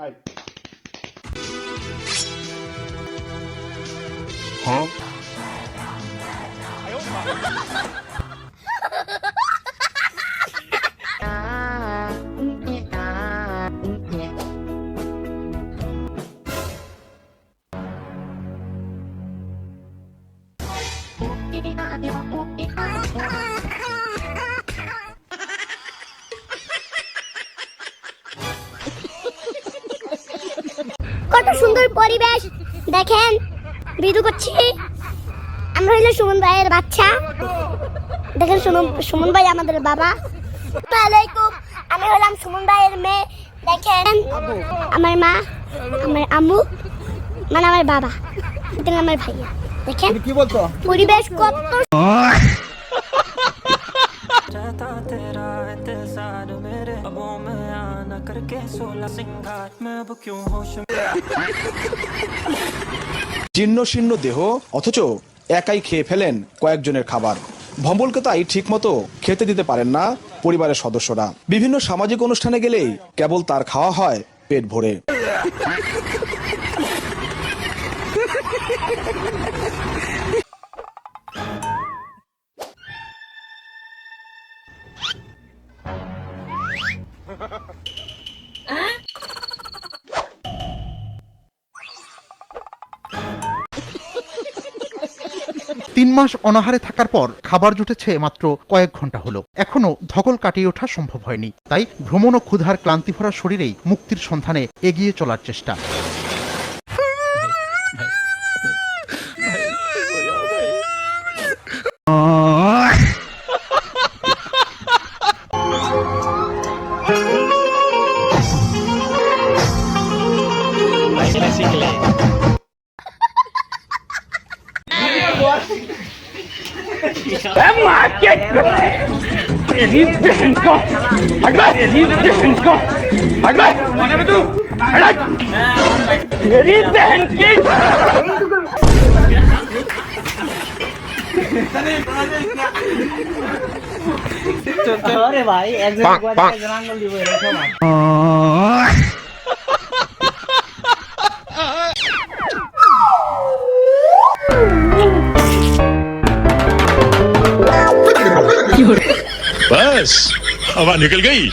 হ্যাঁ কত সুন্দর পরিবেশ দেখেন। ভিডিও করছি, আমরা হইলো সুমন ভাইয়ের বাচ্চা। দেখেন সুমন ভাই আমাদের বাবা। আসসালামু আলাইকুম, আমি হলাম সুমন ভাইয়ের মেয়ে। দেখেন আমার মা, আমার আম্মু, মানে আমার বাবা, এটা আমার ভাইয়া। দেখেন কি বলতো পরিবেশ কত জীর্ণ শীর্ণ দেহ, অথচ একাই খেয়ে ফেলেন কয়েকজনের খাবার। ভম্বলকে তাই ঠিক মতো খেতে দিতে পারেন না পরিবারের সদস্যরা। বিভিন্ন সামাজিক অনুষ্ঠানে গেলেই কেবল তার খাওয়া হয় পেট ভরে। 3 মাস অনাহারে থাকার পর খাবার জুটেছে মাত্র কয়েক ঘন্টা হলো। এখনো ধকল কাটিয়ে ওঠা সম্ভব হয়নি, তাই ভ্রমণ ও ক্ষুধার ক্লান্তি ভরা শরীরেই মুক্তির সন্ধানে এগিয়ে চলার চেষ্টা। अरे भाई एक जन आंगल দিব এরকম बस हवा निकल गई।